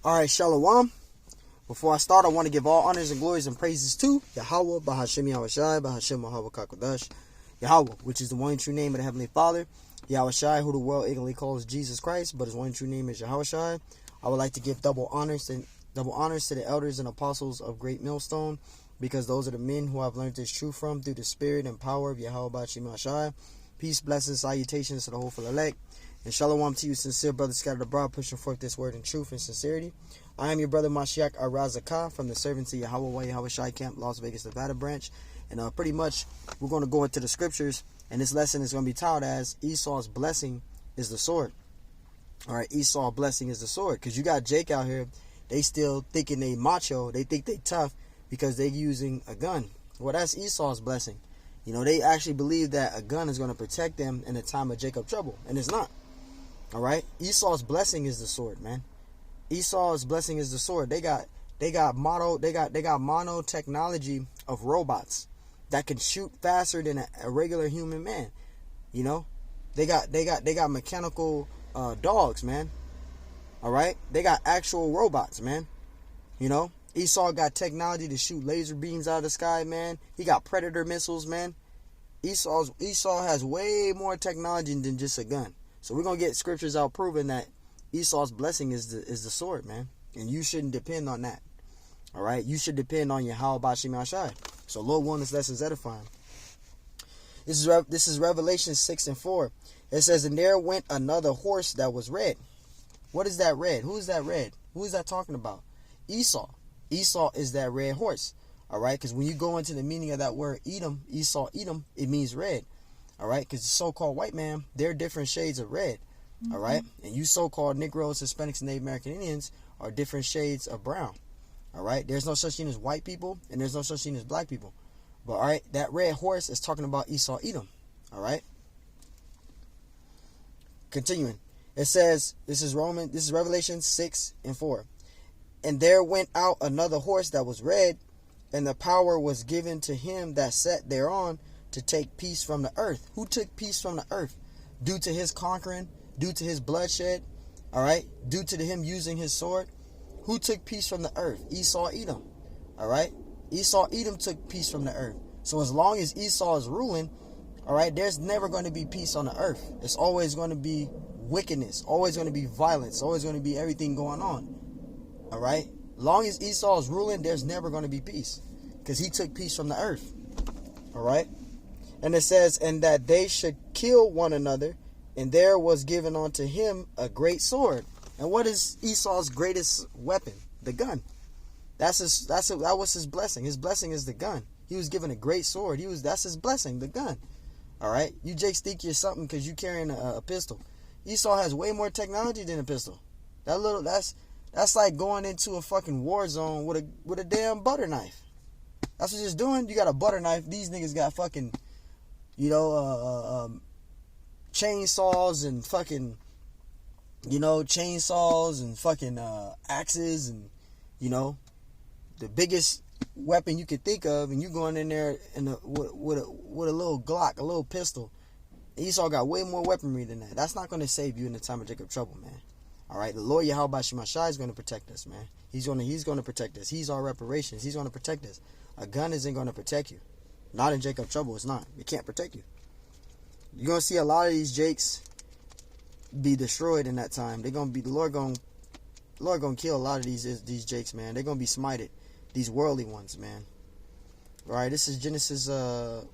Alright, Shalom. Before I start, I want to give all honors and glories and praises to Yahweh, Bahashem Yahushai, Bahashem Mahawa Kakodash, Yahweh, which is the one true name of the Heavenly Father, Yahushai, who the world ignorantly calls Jesus Christ, but his one true name is Yahushai. I would like to give double honors to the elders and apostles of Great Millstone, because those are the men who I've learned this truth from through the spirit and power of Yahweh Bahashem Yahushai. Peace, blessings, salutations to the whole full elect. And shalom to you, sincere brothers scattered abroad, pushing forth this word in truth and sincerity. I am your brother Mashiach Arazakah from the Servants of Yahweh Yahushai Camp, Las Vegas, Nevada branch. And pretty much we're going to go into the scriptures, and this lesson is going to be titled as Esau's blessing is the sword. Alright, Esau's blessing is the sword. Because you got Jake out here, they still thinking they macho, they think they tough because they using a gun. Well, that's Esau's blessing. You know, they actually believe that a gun is going to protect them in the time of Jacob trouble, and it's not. All right, Esau's blessing is the sword, man. Esau's blessing is the sword. They got mono technology of robots that can shoot faster than a regular human man. You know, they got mechanical dogs, man. All right, they got actual robots, man. You know, Esau got technology to shoot laser beams out of the sky, man. He got predator missiles, man. Esau has way more technology than just a gun. So we're going to get scriptures out proving that Esau's blessing is the sword, man. And you shouldn't depend on that. All right? You should depend on Yahweh Bashim Ashai. So Lord one, this lesson is edifying. This is Revelation 6:4. It says, and there went another horse that was red. What is that red? Who is that red? Who is that talking about? Esau. Esau is that red horse. All right? Because when you go into the meaning of that word Edom, Esau, Edom, it means red. All right, because the so-called white man, they're different shades of red. Mm-hmm. All right, and you so-called Negroes, Hispanics, and Native American Indians are different shades of brown. All right, there's no such thing as white people, and there's no such thing as black people. But all right, that red horse is talking about Esau, Edom. All right, continuing, it says this is Revelation 6:4, and there went out another horse that was red, and the power was given to him that sat thereon, to take peace from the earth. Who took peace from the earth? Due to his conquering, due to his bloodshed, all right? Due to him using his sword. Who took peace from the earth? Esau, Edom, all right? Esau, Edom took peace from the earth. So as long as Esau is ruling, all right, there's never going to be peace on the earth. It's always going to be wickedness, always going to be violence, always going to be everything going on, all right? Long as Esau is ruling, there's never going to be peace because he took peace from the earth, all right? And it says, and that they should kill one another, and there was given unto him a great sword. And what is Esau's greatest weapon? The gun. That was his blessing. His blessing is the gun. He was given a great sword. That's his blessing, the gun. All right, you Jakes think you're something because you carrying a pistol. Esau has way more technology than a pistol. That's like going into a fucking war zone with a damn butter knife. That's what you're doing. You got a butter knife. These niggas got fucking, chainsaws and fucking, axes and, the biggest weapon you could think of, and you going in there with a little Glock, a little pistol. Esau got way more weaponry than that. That's not going to save you in the time of Jacob trouble, man. All right, the Lord Yahweh Shemashai is going to protect us, man. He's going to protect us. He's our reparations. He's going to protect us. A gun isn't going to protect you. Not in Jacob trouble. It's not. It can't protect you. You're going to see a lot of these Jakes be destroyed in that time. They're going to be, the Lord going to kill a lot of these Jakes, man. They're going to be smited. These worldly ones, man. All right, this is Genesis, because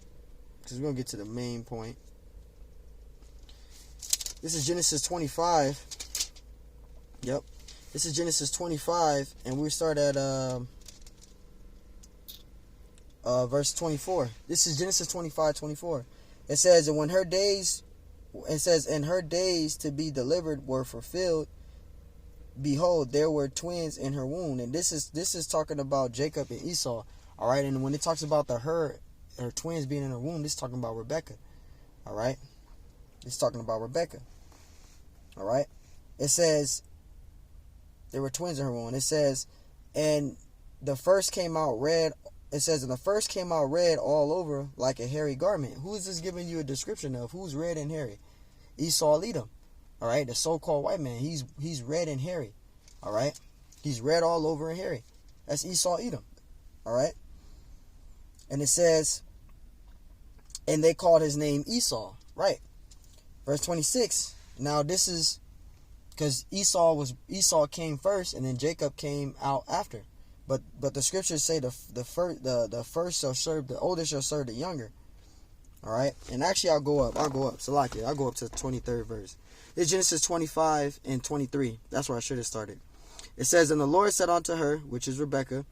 we're going to get to the main point. This is Genesis 25. Yep. This is Genesis 25, and we start at verse 24. This is Genesis 25:24. It says, and her days to be delivered were fulfilled, behold, there were twins in her womb. And this is talking about Jacob and Esau. All right, and when it talks about her twins being in her womb, this is talking about Rebecca. All right, it's talking about Rebecca. All right, it says there were twins in her womb. It says, and the first came out red. It says, and the first came out red all over like a hairy garment. Who is this giving you a description of? Who's red and hairy? Esau, Edom. All right, the so-called white man. He's red and hairy. All right. He's red all over and hairy. That's Esau Edom. All right. And it says, and they called his name Esau. Right. Verse 26. Now this is because Esau came first, and then Jacob came out after. But the scriptures say the first shall serve, the older shall serve the younger. All right. And actually, I'll go up. Salaki. I'll go up to the 23rd verse. It's Genesis 25 and 23. That's where I should have started. It says, and the Lord said unto her, which is Rebekah.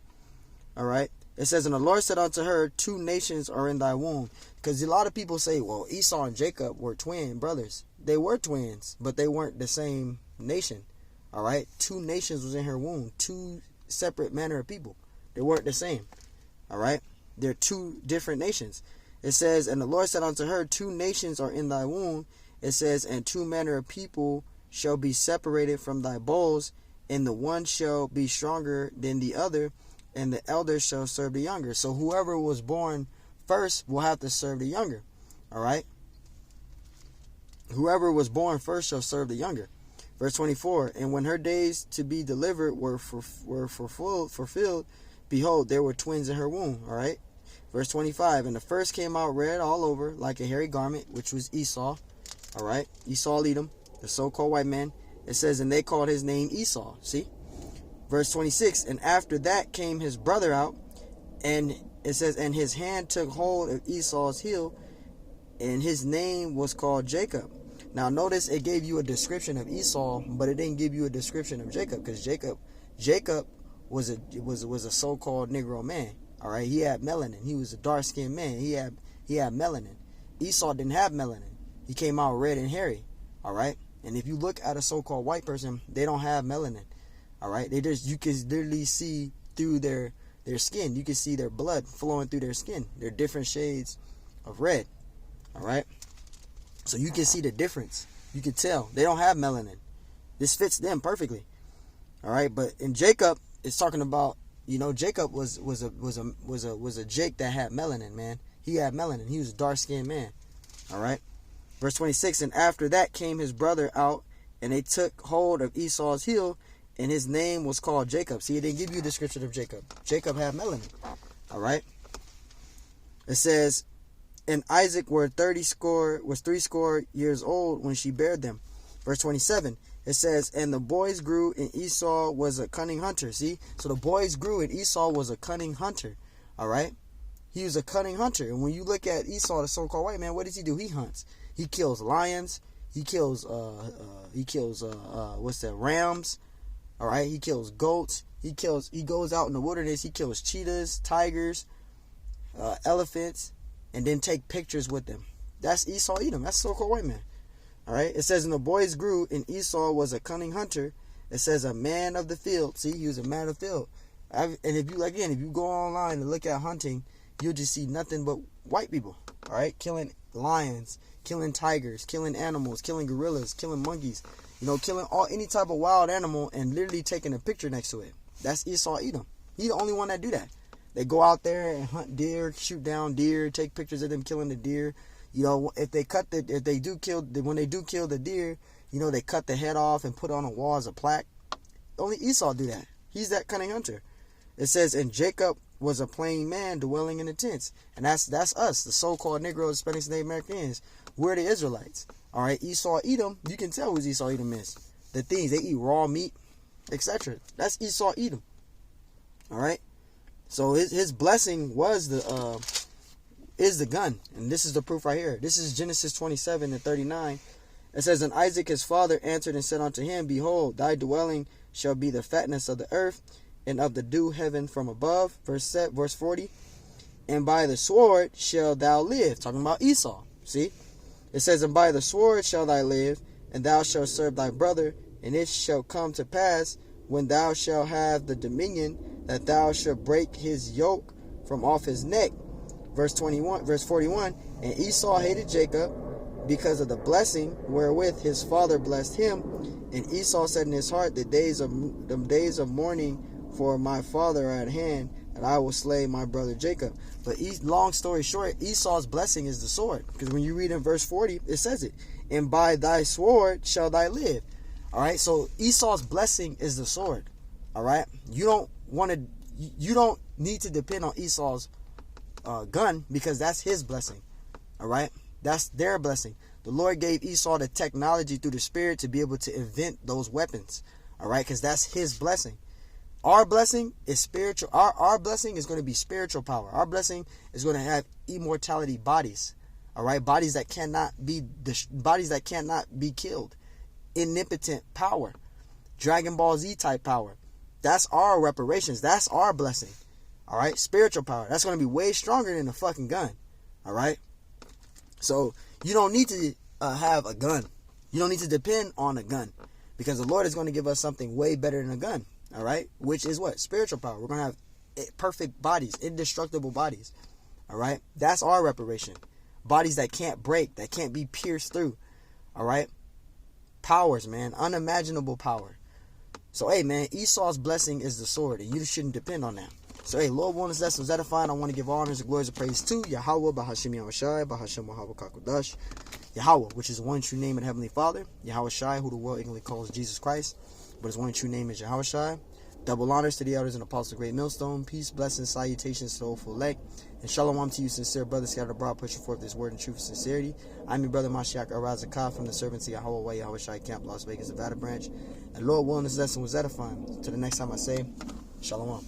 All right. It says, and the Lord said unto her, 2 nations are in thy womb. Because a lot of people say, well, Esau and Jacob were twin brothers. They were twins, but they weren't the same nation. All right. 2 nations was in her womb. 2 separate manner of people. They weren't the same. All right. They're 2 different nations. It says, and the Lord said unto her, 2 nations are in thy womb. It says, and 2 manner of people shall be separated from thy bowels, and the one shall be stronger than the other, and the elder shall serve the younger. So whoever was born first will have to serve the younger. All right. Whoever was born first shall serve the younger. Verse 24. And when her days to be delivered were fulfilled, behold, there were twins in her womb. All right. Verse 25. And the first came out red all over, like a hairy garment, which was Esau. All right. Esau Edom, the so-called white man. It says, and they called his name Esau. See. Verse 26, and after that came his brother out, and it says, and his hand took hold of Esau's heel, and his name was called Jacob. Now notice it gave you a description of Esau, but it didn't give you a description of Jacob, because Jacob was a so-called Negro man. All right, he had melanin. He was a dark-skinned man. He had melanin. Esau didn't have melanin. He came out red and hairy. All right, and if you look at a so-called white person, they don't have melanin. All right, you can literally see through their skin. You can see their blood flowing through their skin. They're different shades of red. All right, so you can see the difference. You can tell they don't have melanin. This fits them perfectly. All right, but in Jacob, it's talking about, Jacob was a Jake that had melanin, man. He had melanin. He was a dark skinned man. All right, verse 26. And after that came his brother out, and they took hold of Esau's heel. And his name was called Jacob. See, it didn't give you a description of Jacob. Jacob had melanin. All right. It says, and Isaac was 80 years old when she bare them. Verse 27. It says, and the boys grew, and Esau was a cunning hunter. See, so the boys grew, and Esau was a cunning hunter. All right. He was a cunning hunter. And when you look at Esau, the so-called white man, what does he do? He hunts. He kills lions. He kills rams. All right, he kills goats. He goes out in the wilderness. He kills cheetahs, tigers, elephants, and then take pictures with them. That's Esau Edom. That's so-called white man. All right. It says, and the boys grew, and Esau was a cunning hunter. It says, a man of the field. See, he was a man of the field. And if you go online and look at hunting, you'll just see nothing but white people. All right, killing lions, killing tigers, killing animals, killing gorillas, killing monkeys. Killing any type of wild animal and literally taking a picture next to it. That's Esau Edom. He's the only one that do that. They go out there and hunt deer, shoot down deer, take pictures of them killing the deer. When they do kill the deer, they cut the head off and put on a wall as a plaque. Only Esau do that. He's that cunning hunter. It says, and Jacob was a plain man dwelling in the tents. And that's us, the so-called Negroes, Hispanics, Native Americans. We're the Israelites. All right, Esau Edom, you can tell who Esau Edom is. The things, they eat raw meat, etc. That's Esau Edom. All right, so his blessing was is the gun, and this is the proof right here. This is Genesis 27 and 39. It says, and Isaac his father answered and said unto him, behold, thy dwelling shall be the fatness of the earth, and of the dew heaven from above. Verse 40. And by the sword shall thou live. Talking about Esau. See. It says, and by the sword shall thou live, and thou shalt serve thy brother, and it shall come to pass, when thou shalt have the dominion, that thou shalt break his yoke from off his neck. Verse 41, and Esau hated Jacob, because of the blessing wherewith his father blessed him. And Esau said in his heart, the days of mourning for my father are at hand, and I will slay my brother Jacob. But long story short, Esau's blessing is the sword. Because when you read in verse 40, it says it. And by thy sword shall thou live. All right, so Esau's blessing is the sword. All right, you don't need to depend on Esau's gun, because that's his blessing. All right, that's their blessing. The Lord gave Esau the technology through the Spirit to be able to invent those weapons. All right, because that's his blessing. Our blessing is spiritual. Our blessing is going to be spiritual power. Our blessing is going to have immortality bodies. All right, bodies that cannot be killed. Omnipotent power, Dragon Ball Z type power. That's our reparations. That's our blessing. All right, spiritual power. That's going to be way stronger than a fucking gun. All right, so you don't need to have a gun. You don't need to depend on a gun, because the Lord is going to give us something way better than a gun. All right, which is what? Spiritual power. We're going to have perfect bodies, indestructible bodies. All right, that's our reparation. Bodies that can't break, that can't be pierced through. All right, powers, man, unimaginable power. So, hey, man, Esau's blessing is the sword, and you shouldn't depend on that. So, hey, Lord, one is lesson was edifying. I want to give honors and glories and praise to Yahweh, Bahashim Yahushai, Bahashim Wahaba Kakodash. Yahweh, which is the one true name of the Heavenly Father. Yahweh Shai, who the world ignorantly calls Jesus Christ, but his one true name is Yahweh Shai. Double honors to the elders and apostles of Great Millstone. Peace, blessings, salutations to the hopeful elect. And shalom to you, sincere brothers, scattered abroad, pushing forth this word in truth and sincerity. I'm your brother Mashiach Arazakah from the servants of Yahweh, Yahweh Shai Camp, Las Vegas, Nevada branch. And Lord willing, this lesson was edifying. Till the next time I say, shalom.